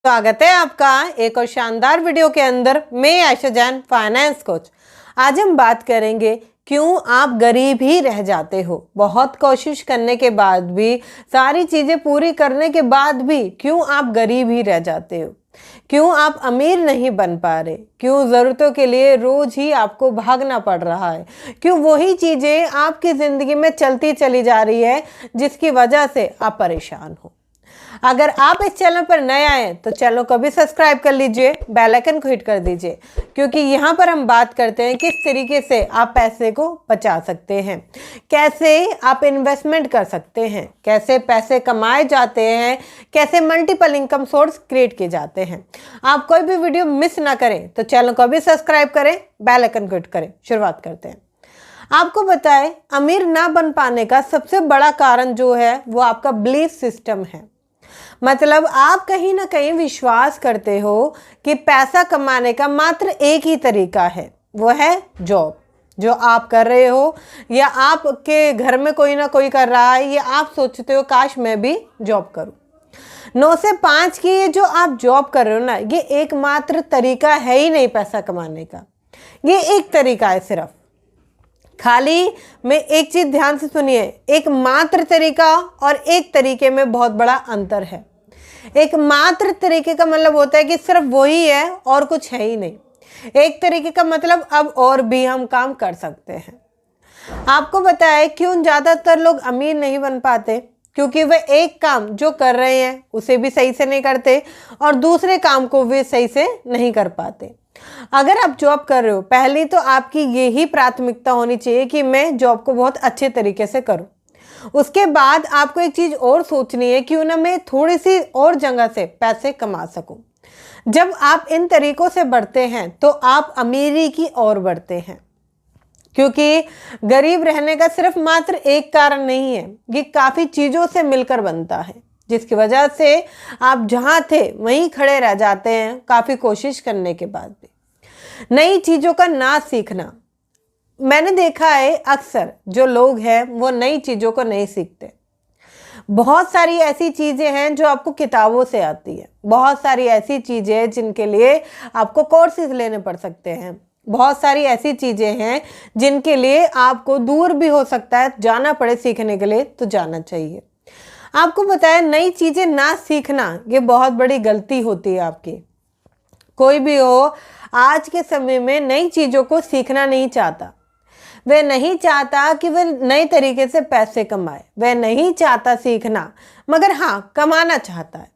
स्वागत है आपका एक और शानदार वीडियो के अंदर। मैं आयशा जैन, फाइनेंस कोच। आज हम बात करेंगे क्यों आप गरीब ही रह जाते हो। बहुत कोशिश करने के बाद भी, सारी चीज़ें पूरी करने के बाद भी क्यों आप गरीब ही रह जाते हो, क्यों आप अमीर नहीं बन पा रहे, क्यों ज़रूरतों के लिए रोज ही आपको भागना पड़ रहा है, क्यों वही चीज़ें आपकी ज़िंदगी में चलती चली जा रही है जिसकी वजह से आप परेशान हो। अगर आप इस चैनल पर नए आए तो चैनल को भी सब्सक्राइब कर लीजिए, बेल आइकन को हिट कर दीजिए, क्योंकि यहाँ पर हम बात करते हैं किस तरीके से आप पैसे को बचा सकते हैं, कैसे आप इन्वेस्टमेंट कर सकते हैं, कैसे पैसे कमाए जाते हैं, कैसे मल्टीपल इनकम सोर्स क्रिएट किए जाते हैं। आप कोई भी वीडियो मिस ना करें तो चैनल को भी सब्सक्राइब करें, बेल आइकन को हिट करें। शुरुआत करते हैं। आपको बताएं, अमीर ना बन पाने का सबसे बड़ा कारण जो है वो आपका बिलीफ सिस्टम है। मतलब आप कहीं ना कहीं विश्वास करते हो कि पैसा कमाने का मात्र एक ही तरीका है, वो है जॉब। जो आप कर रहे हो या आपके घर में कोई ना कोई कर रहा है, या आप सोचते हो काश मैं भी जॉब करूं। 9 से 5 की ये जो आप जॉब कर रहे हो ना, ये एकमात्र तरीका है ही नहीं पैसा कमाने का। ये एक तरीका है सिर्फ। खाली में एक चीज़ ध्यान से सुनिए, एक मात्र तरीका और एक तरीके में बहुत बड़ा अंतर है। एक मात्र तरीके का मतलब होता है कि सिर्फ वही है और कुछ है ही नहीं। एक तरीके का मतलब अब और भी हम काम कर सकते हैं। आपको बताया क्यों ज़्यादातर लोग अमीर नहीं बन पाते, क्योंकि वे एक काम जो कर रहे हैं उसे भी सही से नहीं करते और दूसरे काम को भी सही से नहीं कर पाते। अगर आप जॉब कर रहे हो, पहली तो आपकी यही प्राथमिकता होनी चाहिए कि मैं जॉब को बहुत अच्छे तरीके से करूं। उसके बाद आपको एक चीज़ और सोचनी है, क्यों ना मैं थोड़ी सी और जगह से पैसे कमा सकूं। जब आप इन तरीकों से बढ़ते हैं तो आप अमीरी की ओर बढ़ते हैं, क्योंकि गरीब रहने का सिर्फ मात्र एक कारण नहीं है, ये काफ़ी चीज़ों से मिलकर बनता है, जिसकी वजह से आप जहाँ थे वहीं खड़े रह जाते हैं काफ़ी कोशिश करने के बाद भी। नई चीज़ों का ना सीखना। मैंने देखा है अक्सर जो लोग हैं वो नई चीज़ों को नहीं सीखते। बहुत सारी ऐसी चीज़ें हैं जो आपको किताबों से आती है, बहुत सारी ऐसी चीज़ें हैं जिनके लिए आपको कोर्सेज लेने पड़ सकते हैं, बहुत सारी ऐसी चीज़ें हैं जिनके लिए आपको दूर भी हो सकता है जाना पड़े सीखने के लिए, तो जाना चाहिए। आपको बताया नई चीज़ें ना सीखना ये बहुत बड़ी गलती होती है आपकी। कोई भी हो आज के समय में नई चीज़ों को सीखना नहीं चाहता। वह नहीं चाहता कि वह नए तरीके से पैसे कमाए, वह नहीं चाहता सीखना, मगर हाँ कमाना चाहता है,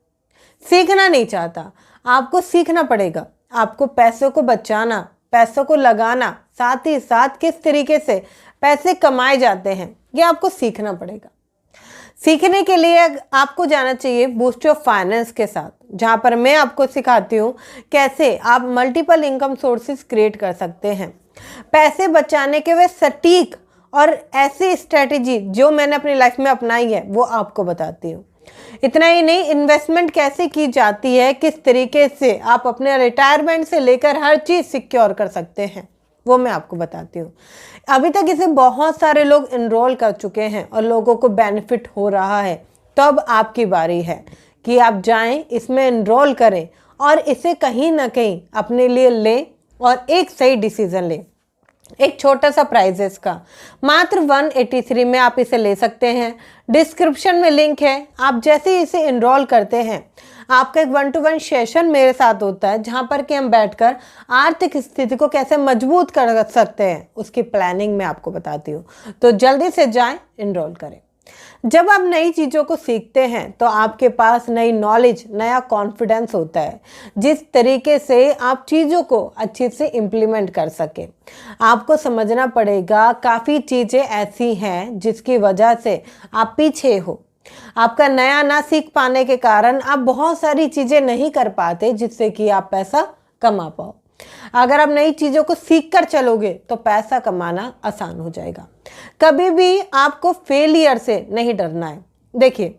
सीखना नहीं चाहता। आपको सीखना पड़ेगा, आपको पैसों को बचाना, पैसों को लगाना, साथ ही साथ किस तरीके से पैसे कमाए जाते हैं ये आपको सीखना पड़ेगा। सीखने के लिए आपको जाना चाहिए बूस्ट ऑफ फाइनेंस के साथ, जहाँ पर मैं आपको सिखाती हूँ कैसे आप मल्टीपल इनकम सोर्सेज क्रिएट कर सकते हैं। पैसे बचाने के वे सटीक और ऐसी स्ट्रेटेजी जो मैंने अपनी लाइफ में अपनाई है वो आपको बताती हूँ। इतना ही नहीं, इन्वेस्टमेंट कैसे की जाती है, किस तरीके से आप अपने रिटायरमेंट से लेकर हर चीज़ सिक्योर कर सकते हैं, वो मैं आपको बताती हूँ। अभी तक इसे बहुत सारे लोग इनरोल कर चुके हैं और लोगों को बेनिफिट हो रहा है। तो अब आपकी बारी है कि आप जाएं, इसमें इनरोल करें और इसे कहीं ना कहीं अपने लिए लें और एक सही डिसीजन लें। एक छोटा सा प्राइस है इसका, मात्र 183 में आप इसे ले सकते हैं। डिस्क्रिप्शन में लिंक है। आप जैसे ही इसे इनरोल करते हैं आपका एक 1-to-1 सेशन मेरे साथ होता है, जहां पर कि हम बैठकर आर्थिक स्थिति को कैसे मजबूत कर सकते हैं उसकी प्लानिंग मैं आपको बताती हूँ। तो जल्दी से जाएं, इनरोल करें। जब आप नई चीज़ों को सीखते हैं तो आपके पास नई नॉलेज, नया कॉन्फिडेंस होता है, जिस तरीके से आप चीज़ों को अच्छे से इम्प्लीमेंट कर सकें। आपको समझना पड़ेगा काफ़ी चीज़ें ऐसी हैं जिसकी वजह से आप पीछे हो। आपका नया ना सीख पाने के कारण आप बहुत सारी चीज़ें नहीं कर पाते जिससे कि आप पैसा कमा पाओ। अगर आप नई चीज़ों को सीख कर चलोगे तो पैसा कमाना आसान हो जाएगा। कभी भी आपको फेलियर से नहीं डरना है। देखिए,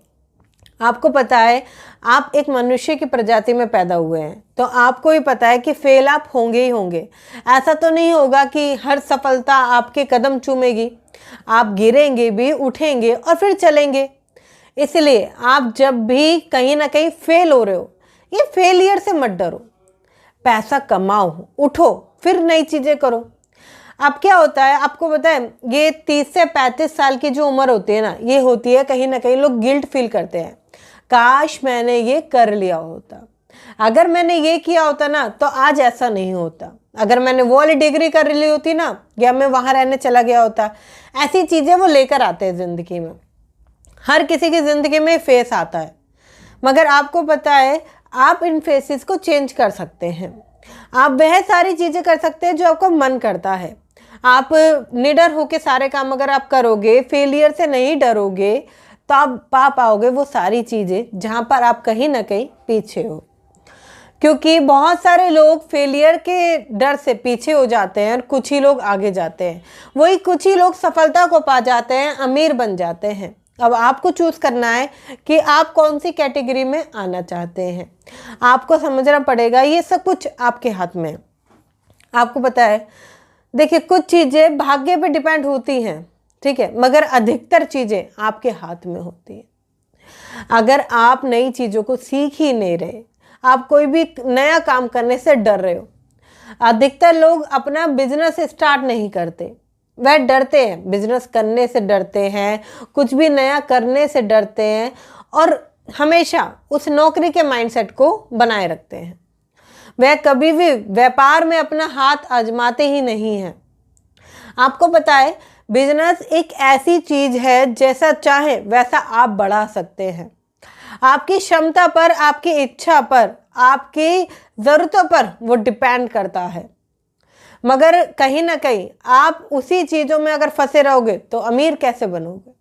आपको पता है आप एक मनुष्य की प्रजाति में पैदा हुए हैं, तो आपको ही पता है कि फेल आप होंगे ही होंगे। ऐसा तो नहीं होगा कि हर सफलता आपके कदम चूमेगी। आप गिरेंगे भी, उठेंगे और फिर चलेंगे। इसलिए आप जब भी कहीं ना कहीं फेल हो रहे हो ये फेलियर से मत डरो, पैसा कमाओ, उठो, फिर नई चीज़ें करो। अब क्या होता है आपको पता है, ये 30 से 35 साल की जो उम्र होती है ना, ये होती है कहीं ना कहीं लोग गिल्ट फील करते हैं, काश मैंने ये कर लिया होता, अगर मैंने ये किया होता ना तो आज ऐसा नहीं होता, अगर मैंने वो वाली डिग्री कर ली होती ना, या मैं वहाँ रहने चला गया होता। ऐसी चीज़ें वो लेकर आते हैं ज़िंदगी में। हर किसी की ज़िंदगी में फेस आता है, मगर आपको पता है आप इन फेसेस को चेंज कर सकते हैं। आप वह सारी चीज़ें कर सकते हैं जो आपको मन करता है। आप निडर होकर सारे काम अगर आप करोगे, फेलियर से नहीं डरोगे, तो आप पा पाओगे वो सारी चीज़ें जहाँ पर आप कहीं ना कहीं पीछे हो। क्योंकि बहुत सारे लोग फेलियर के डर से पीछे हो जाते हैं और कुछ ही लोग आगे जाते हैं। वही कुछ ही लोग सफलता को पा जाते हैं, अमीर बन जाते हैं। अब आपको चूज़ करना है कि आप कौन सी कैटेगरी में आना चाहते हैं। आपको समझना पड़ेगा, ये सब कुछ आपके हाथ में है। आपको पता है, देखिए कुछ चीज़ें भाग्य पे डिपेंड होती हैं, ठीक है, मगर अधिकतर चीज़ें आपके हाथ में होती हैं। अगर आप नई चीज़ों को सीख ही नहीं रहे, आप कोई भी नया काम करने से डर रहे हो। अधिकतर लोग अपना बिजनेस स्टार्ट नहीं करते, वह डरते हैं, बिजनेस करने से डरते हैं, कुछ भी नया करने से डरते हैं, और हमेशा उस नौकरी के माइंडसेट को बनाए रखते हैं। वह कभी भी व्यापार में अपना हाथ आजमाते ही नहीं हैं। आपको पता है, बिजनेस एक ऐसी चीज़ है, जैसा चाहे वैसा आप बढ़ा सकते हैं। आपकी क्षमता पर, आपकी इच्छा पर, आपकी ज़रूरतों पर वो डिपेंड करता है। मगर कहीं ना कहीं आप उसी चीज़ों में अगर फंसे रहोगे तो अमीर कैसे बनोगे।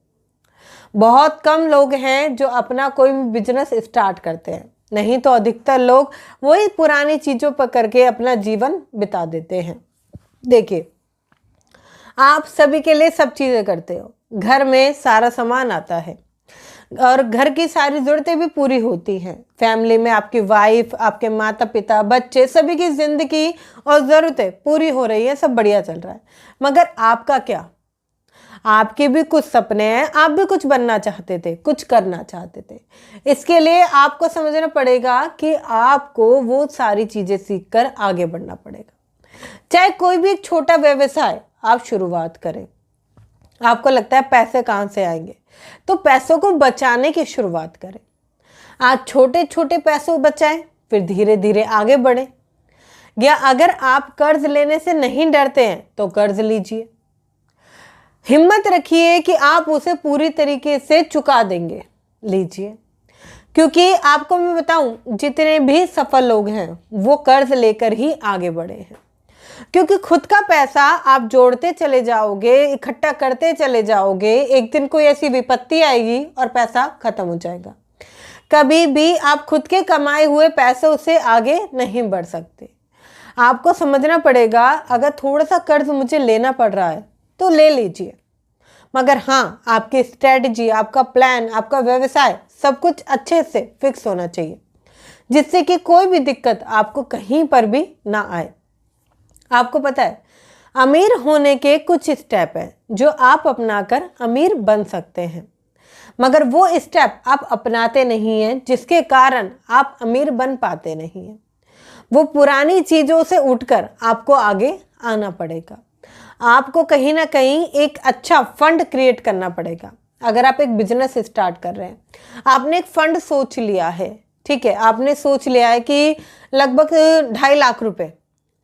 बहुत कम लोग हैं जो अपना कोई भी बिजनेस स्टार्ट करते हैं, नहीं तो अधिकतर लोग वही पुरानी चीज़ों पर करके अपना जीवन बिता देते हैं। देखिए, आप सभी के लिए सब चीज़ें करते हो, घर में सारा सामान आता है और घर की सारी ज़रूरतें भी पूरी होती हैं। फैमिली में आपकी वाइफ, आपके माता पिता, बच्चे, सभी की ज़िंदगी और ज़रूरतें पूरी हो रही है, सब बढ़िया चल रहा है। मगर आपका क्या? आपके भी कुछ सपने हैं, आप भी कुछ बनना चाहते थे, कुछ करना चाहते थे। इसके लिए आपको समझना पड़ेगा कि आपको वो सारी चीज़ें सीखकर आगे बढ़ना पड़ेगा। चाहे कोई भी एक छोटा व्यवसाय आप शुरुआत करें। आपको लगता है पैसे कहाँ से आएंगे, तो पैसों को बचाने की शुरुआत करें। आज छोटे छोटे पैसों बचाएं, फिर धीरे धीरे आगे बढ़ें। या अगर आप कर्ज लेने से नहीं डरते हैं तो कर्ज लीजिए। हिम्मत रखिए कि आप उसे पूरी तरीके से चुका देंगे, लीजिए। क्योंकि आपको मैं बताऊं, जितने भी सफल लोग हैं वो कर्ज लेकर ही आगे बढ़े हैं। क्योंकि खुद का पैसा आप जोड़ते चले जाओगे, इकट्ठा करते चले जाओगे, एक दिन कोई ऐसी विपत्ति आएगी और पैसा खत्म हो जाएगा। कभी भी आप खुद के कमाए हुए पैसों से आगे नहीं बढ़ सकते। आपको समझना पड़ेगा, अगर थोड़ा सा कर्ज मुझे लेना पड़ रहा है तो ले लीजिए, मगर हाँ, आपकी स्ट्रेटजी, आपका प्लान, आपका व्यवसाय सब कुछ अच्छे से फिक्स होना चाहिए, जिससे कि कोई भी दिक्कत आपको कहीं पर भी ना आए। आपको पता है, अमीर होने के कुछ स्टेप हैं जो आप अपनाकर अमीर बन सकते हैं, मगर वो स्टेप आप अपनाते नहीं हैं, जिसके कारण आप अमीर बन पाते नहीं हैं। वो पुरानी चीज़ों से उठकर आपको आगे आना पड़ेगा। आपको कहीं ना कहीं एक अच्छा फंड क्रिएट करना पड़ेगा। अगर आप एक बिजनेस स्टार्ट कर रहे हैं, आपने एक फंड सोच लिया है, ठीक है, आपने सोच लिया है कि लगभग 2.5 लाख रुपए,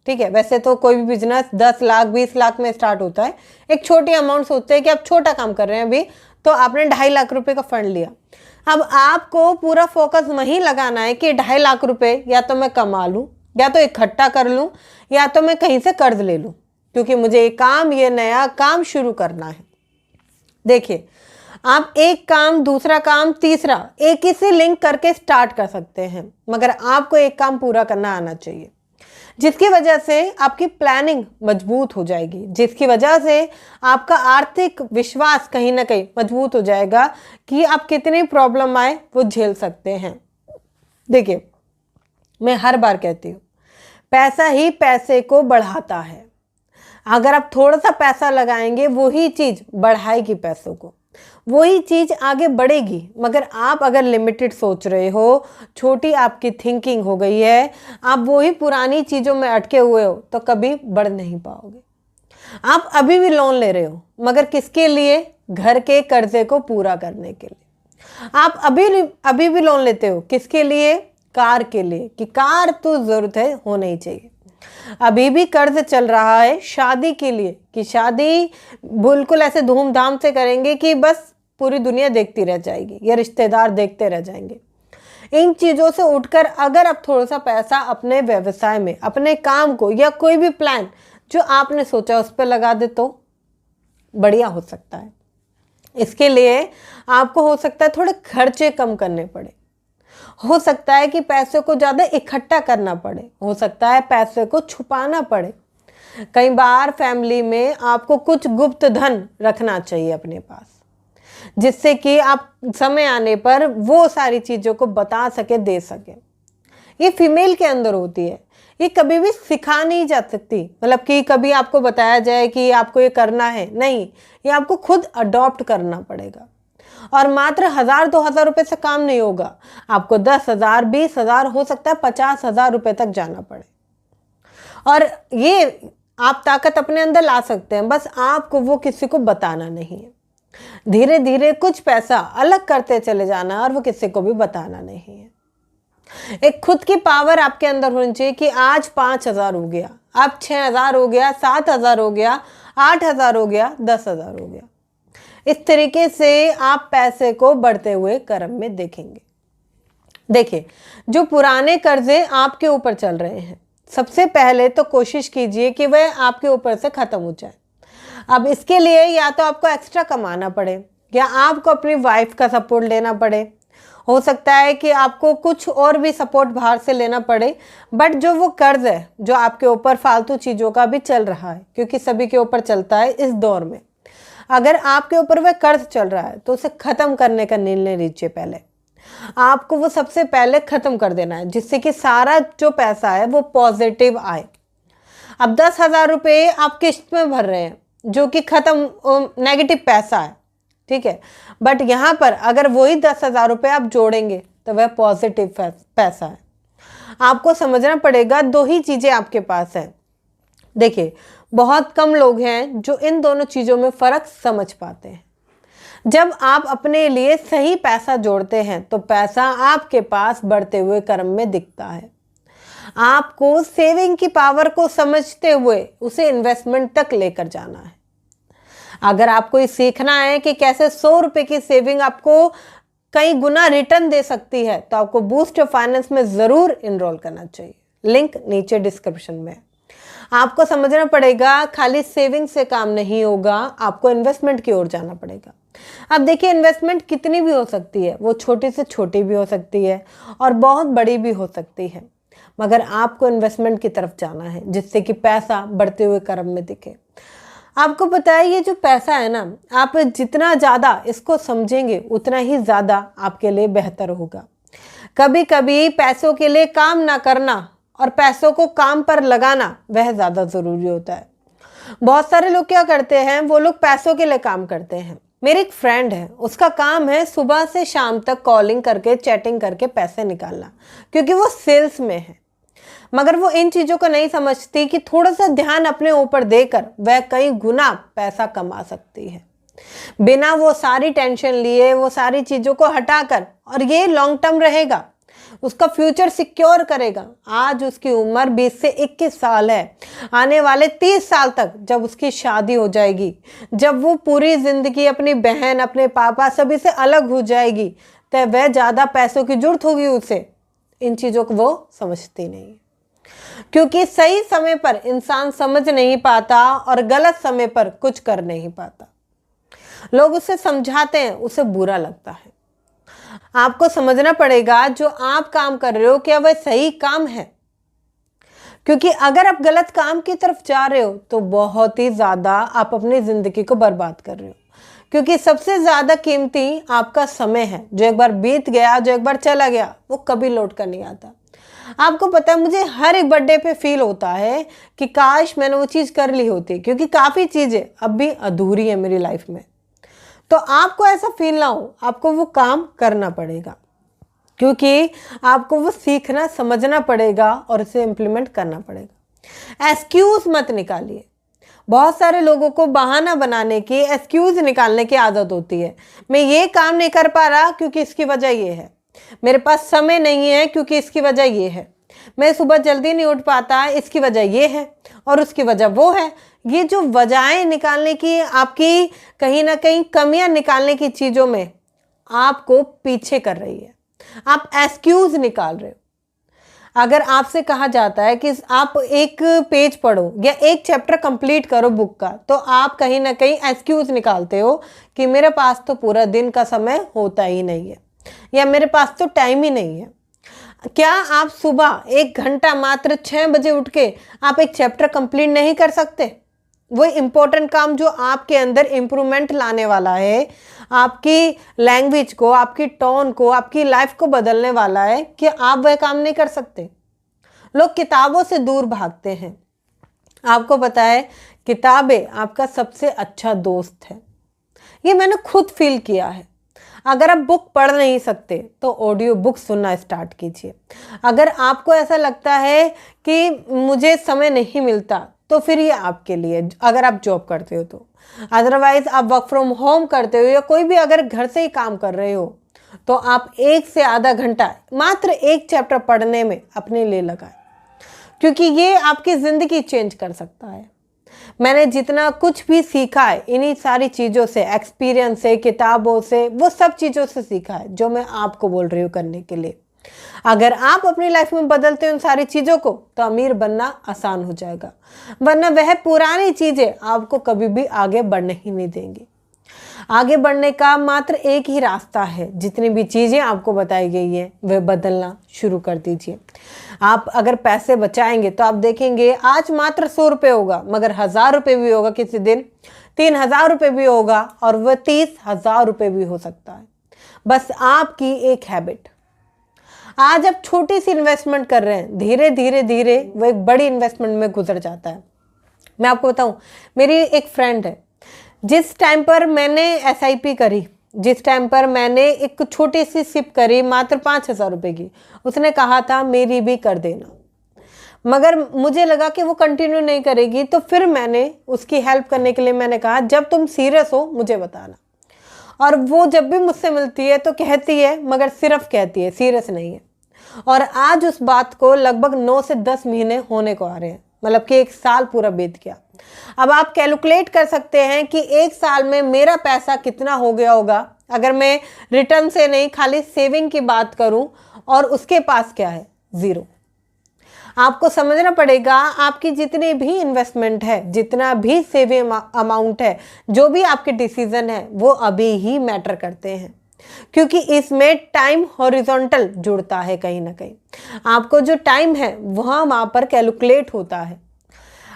ठीक है। वैसे तो कोई भी बिजनेस 10 लाख 20 लाख में स्टार्ट होता है। एक छोटी अमाउंट सोचते हैं कि आप छोटा काम कर रहे हैं अभी, तो आपने 2.5 लाख रुपए का फंड लिया। अब आपको पूरा फोकस वहीं लगाना है कि 2.5 लाख रुपए या तो मैं कमा लूँ, या तो इकट्ठा कर लूँ, या तो मैं कहीं से कर्ज ले लूँ, क्योंकि मुझे ये नया काम शुरू करना है। देखिए, आप एक काम, दूसरा काम, तीसरा एक ही से लिंक करके स्टार्ट कर सकते हैं, मगर आपको एक काम पूरा करना आना चाहिए, जिसकी वजह से आपकी प्लानिंग मजबूत हो जाएगी, जिसकी वजह से आपका आर्थिक विश्वास कहीं ना कहीं मजबूत हो जाएगा कि आप कितनी प्रॉब्लम आए वो झेल सकते हैं। देखिए, मैं हर बार कहती हूँ, पैसा ही पैसे को बढ़ाता है। अगर आप थोड़ा सा पैसा लगाएंगे, वही चीज़ बढ़ाएगी पैसों को। वही चीज़ आगे बढ़ेगी। मगर आप अगर लिमिटेड सोच रहे हो, छोटी आपकी थिंकिंग हो गई है, आप वही पुरानी चीज़ों में अटके हुए हो, तो कभी बढ़ नहीं पाओगे। आप अभी भी लोन ले रहे हो, मगर किसके लिए? घर के कर्जे को पूरा करने के लिए। आप अभी भी लोन लेते हो, किसके लिए? कार के लिए, कि कार तो ज़रूरत है, होना ही चाहिए। अभी भी कर्ज चल रहा है शादी के लिए, कि शादी बिल्कुल ऐसे धूमधाम से करेंगे कि बस पूरी दुनिया देखती रह जाएगी या रिश्तेदार देखते रह जाएंगे। इन चीज़ों से उठकर अगर आप थोड़ा सा पैसा अपने व्यवसाय में, अपने काम को, या कोई भी प्लान जो आपने सोचा उस पर लगा दे तो बढ़िया हो सकता है। इसके लिए आपको हो सकता है थोड़े खर्चे कम करने पड़े, हो सकता है कि पैसे को ज़्यादा इकट्ठा करना पड़े, हो सकता है पैसे को छुपाना पड़े। कई बार फैमिली में आपको कुछ गुप्त धन रखना चाहिए अपने पास, जिससे कि आप समय आने पर वो सारी चीज़ों को बता सके, दे सके। ये फीमेल के अंदर होती है, ये कभी भी सिखा नहीं जा सकती। मतलब कि कभी आपको बताया जाए कि आपको ये करना है, नहीं, ये आपको खुद अडॉप्ट करना पड़ेगा। और मात्र 1000-2000 रुपये से काम नहीं होगा, आपको 10,000, 20,000, हो सकता है 50,000 रुपये तक जाना पड़े। और ये आप ताकत अपने अंदर ला सकते हैं, बस आपको वो किसी को बताना नहीं है। धीरे धीरे कुछ पैसा अलग करते चले जाना, और वो किसी को भी बताना नहीं है। एक खुद की पावर आपके अंदर होनी चाहिए कि आज 5,000 हो गया, अब 6,000 हो गया, 7,000 हो गया, 8,000 हो गया, 10,000 हो गया। इस तरीके से आप पैसे को बढ़ते हुए क्रम में देखेंगे। देखिए, जो पुराने कर्जे आपके ऊपर चल रहे हैं, सबसे पहले तो कोशिश कीजिए कि वह आपके ऊपर से खत्म हो जाए। अब इसके लिए या तो आपको एक्स्ट्रा कमाना पड़े, या आपको अपनी वाइफ का सपोर्ट लेना पड़े। हो सकता है कि आपको कुछ और भी सपोर्ट बाहर से लेना पड़े, बट जो वो कर्ज है जो आपके ऊपर फालतू चीज़ों का भी चल रहा है, क्योंकि सभी के ऊपर चलता है इस दौर में, अगर आपके ऊपर वह कर्ज चल रहा है तो उसे ख़त्म करने का निर्णय लीजिए। पहले आपको वो सबसे पहले ख़त्म कर देना है, जिससे कि सारा जो पैसा है वो पॉजिटिव आए। अब 10,000 रुपये आप किस्त में भर रहे हैं, जो कि ख़त्म नेगेटिव पैसा है, ठीक है। बट यहाँ पर अगर वही 10,000 रुपये आप जोड़ेंगे तो वह पॉजिटिव पैसा है। आपको समझना पड़ेगा, दो ही चीज़ें आपके पास हैं। देखिए, बहुत कम लोग हैं जो इन दोनों चीज़ों में फ़र्क समझ पाते हैं। जब आप अपने लिए सही पैसा जोड़ते हैं तो पैसा आपके पास बढ़ते हुए क्रम में दिखता है। आपको सेविंग की पावर को समझते हुए उसे इन्वेस्टमेंट तक लेकर जाना है। अगर आपको ये सीखना है कि कैसे 100 रुपये की सेविंग आपको कई गुना रिटर्न दे सकती है, तो आपको बूस्ट फाइनेंस में ज़रूर इनरोल करना चाहिए। लिंक नीचे डिस्क्रिप्शन में। आपको समझना पड़ेगा खाली सेविंग से काम नहीं होगा, आपको इन्वेस्टमेंट की ओर जाना पड़ेगा। अब देखिए, इन्वेस्टमेंट कितनी भी हो सकती है, वो छोटी से छोटी भी हो सकती है और बहुत बड़ी भी हो सकती है, मगर आपको इन्वेस्टमेंट की तरफ जाना है, जिससे कि पैसा बढ़ते हुए क्रम में दिखे। आपको पता है, ये जो पैसा है ना, आप जितना ज़्यादा इसको समझेंगे उतना ही ज़्यादा आपके लिए बेहतर होगा। कभी कभी पैसों के लिए काम ना करना और पैसों को काम पर लगाना वह ज़्यादा ज़रूरी होता है। बहुत सारे लोग क्या करते हैं, वो लोग पैसों के लिए काम करते हैं। मेरी एक फ्रेंड है, उसका काम है सुबह से शाम तक कॉलिंग करके, चैटिंग करके पैसे निकालना, क्योंकि वो सेल्स में है। मगर वो इन चीज़ों को नहीं समझती कि थोड़ा सा ध्यान अपने ऊपर देकर वह कई गुना पैसा कमा सकती है, बिना वो सारी टेंशन लिए, वो सारी चीज़ों को हटाकर। और ये लॉन्ग टर्म रहेगा, उसका फ्यूचर सिक्योर करेगा। आज उसकी उम्र 20 से 21 साल है, आने वाले 30 साल तक जब उसकी शादी हो जाएगी, जब वो पूरी ज़िंदगी अपनी बहन, अपने पापा सभी से अलग हो जाएगी, तो वह ज़्यादा पैसों की जरूरत होगी उसे। इन चीज़ों को वो समझती नहीं, क्योंकि सही समय पर इंसान समझ नहीं पाता और गलत समय पर कुछ कर नहीं पाता। लोग उसे समझाते हैं, उसे बुरा लगता है। आपको समझना पड़ेगा, जो आप काम कर रहे हो क्या वह सही काम है, क्योंकि अगर आप गलत काम की तरफ जा रहे हो तो बहुत ही ज़्यादा आप अपनी ज़िंदगी को बर्बाद कर रहे हो, क्योंकि सबसे ज़्यादा कीमती आपका समय है, जो एक बार बीत गया, जो एक बार चला गया, वो कभी लौट कर नहीं आता। आपको पता है, मुझे हर एक बर्थडे पे फील होता है कि काश मैंने वो चीज़ कर ली होती, क्योंकि काफ़ी चीज़ें अब भी अधूरी है मेरी लाइफ में। तो आपको ऐसा फील ना हो, आपको वो काम करना पड़ेगा, क्योंकि आपको वो सीखना समझना पड़ेगा और उसे इम्प्लीमेंट करना पड़ेगा। एक्सक्यूज मत निकालिए। बहुत सारे लोगों को बहाना बनाने की, एक्सक्यूज निकालने की आदत होती है। मैं ये काम नहीं कर पा रहा क्योंकि इसकी वजह ये है, मेरे पास समय नहीं है क्योंकि इसकी वजह ये है, मैं सुबह जल्दी नहीं उठ पाता इसकी वजह ये है, और उसकी वजह वो है। ये जो वजहें निकालने की, आपकी कहीं ना कहीं कमियां निकालने की चीज़ों में आपको पीछे कर रही है। आप एक्सक्यूज निकाल रहे हो। अगर आपसे कहा जाता है कि आप एक पेज पढ़ो या एक चैप्टर कंप्लीट करो बुक का, तो आप कहीं ना कहीं एक्सक्यूज निकालते हो कि मेरे पास तो पूरा दिन का समय होता ही नहीं है, या मेरे पास तो टाइम ही नहीं है। क्या आप सुबह 1 घंटा मात्र 6 बजे उठ के आप एक चैप्टर कंप्लीट नहीं कर सकते? वो इम्पोर्टेंट काम जो आपके अंदर इम्प्रूवमेंट लाने वाला है, आपकी लैंग्वेज को, आपकी टोन को, आपकी लाइफ को बदलने वाला है, कि आप वह काम नहीं कर सकते? लोग किताबों से दूर भागते हैं। आपको पता है, किताबें आपका सबसे अच्छा दोस्त है। ये मैंने खुद फील किया है। अगर आप बुक पढ़ नहीं सकते तो ऑडियो बुक सुनना स्टार्ट कीजिए। अगर आपको ऐसा लगता है कि मुझे समय नहीं मिलता, तो फिर ये आपके लिए, अगर आप जॉब करते हो तो। अदरवाइज आप वर्क फ्रॉम होम करते हो या कोई भी अगर घर से ही काम कर रहे हो, तो आप 1 से आधा घंटा मात्र एक चैप्टर पढ़ने में अपने लिए लगाएं, क्योंकि ये आपकी ज़िंदगी चेंज कर सकता है। मैंने जितना कुछ भी सीखा है इन्हीं सारी चीज़ों से, एक्सपीरियंस से, किताबों से, वो सब चीज़ों से सीखा है जो मैं आपको बोल रही हूँ करने के लिए। अगर आप अपनी लाइफ में बदलते हो उन सारी चीज़ों को, तो अमीर बनना आसान हो जाएगा, वरना वह पुरानी चीज़ें आपको कभी भी आगे बढ़ने ही नहीं देंगी। आगे बढ़ने का मात्र एक ही रास्ता है। जितनी भी चीज़ें आपको बताई गई हैं वह बदलना शुरू कर दीजिए। आप अगर पैसे बचाएंगे तो आप देखेंगे आज मात्र 100 रुपये होगा, मगर 1000 रुपये भी होगा, किसी दिन 3000 रुपये भी होगा, और वह 30,000 रुपये भी हो सकता है। बस आपकी एक हैबिट। आज आप छोटी सी इन्वेस्टमेंट कर रहे हैं, धीरे धीरे धीरे वो एक बड़ी इन्वेस्टमेंट में गुजर जाता है। मैं आपको बताऊं, मेरी एक फ्रेंड है, जिस टाइम पर मैंने SIP करी, जिस टाइम पर मैंने एक छोटी सी सिप करी मात्र 5000 रुपये की, उसने कहा था मेरी भी कर देना, मगर मुझे लगा कि वो कंटिन्यू नहीं करेगी। तो फिर मैंने उसकी हेल्प करने के लिए मैंने कहा जब तुम सीरियस हो मुझे बताना। और वो जब भी मुझसे मिलती है तो कहती है, मगर सिर्फ कहती है, सीरियस नहीं है। और आज उस बात को लगभग 9 से 10 महीने होने को आ रहे हैं, मतलब कि 1 साल पूरा बीत गया। अब आप कैलकुलेट कर सकते हैं कि 1 साल में मेरा पैसा कितना हो गया होगा, अगर मैं रिटर्न से नहीं खाली सेविंग की बात करूं, और उसके पास क्या है, 0। आपको समझना पड़ेगा, आपकी जितनी भी इन्वेस्टमेंट है, जितना भी सेविंग अमाउंट है, जो भी आपके डिसीजन है, वो अभी ही मैटर करते हैं, क्योंकि इसमें टाइम हॉरिजॉन्टल जुड़ता है। कहीं ना कहीं आपको जो टाइम है वहाँ पर कैलकुलेट होता है।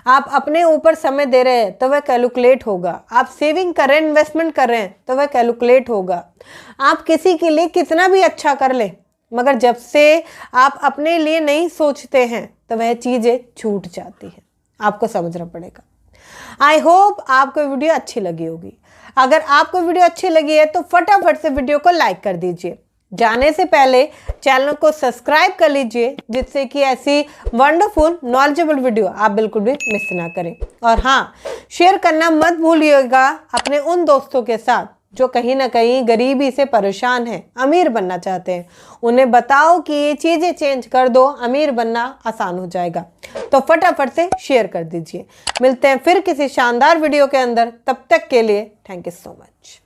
आप अपने ऊपर समय दे रहे हैं तो वह कैलकुलेट होगा, आप सेविंग कर रहे हैं, इन्वेस्टमेंट कर रहे हैं तो वह कैलकुलेट होगा। आप किसी के लिए कितना भी अच्छा कर ले, मगर जब से आप अपने लिए नहीं सोचते हैं तो वह चीज़ें छूट जाती हैं। आपको समझना पड़ेगा। आई होप आपको वीडियो अच्छी लगी होगी। अगर आपको वीडियो अच्छी लगी है तो फटाफट से वीडियो को लाइक कर दीजिए। जाने से पहले चैनल को सब्सक्राइब कर लीजिए, जिससे कि ऐसी वंडरफुल नॉलेजेबल वीडियो आप बिल्कुल भी मिस ना करें। और हाँ, शेयर करना मत भूलिएगा अपने उन दोस्तों के साथ जो कहीं ना कहीं गरीबी से परेशान हैं, अमीर बनना चाहते हैं। उन्हें बताओ कि ये चीज़ें चेंज कर दो, अमीर बनना आसान हो जाएगा। तो फटाफट से शेयर कर दीजिए। मिलते हैं फिर किसी शानदार वीडियो के अंदर। तब तक के लिए थैंक यू सो मच।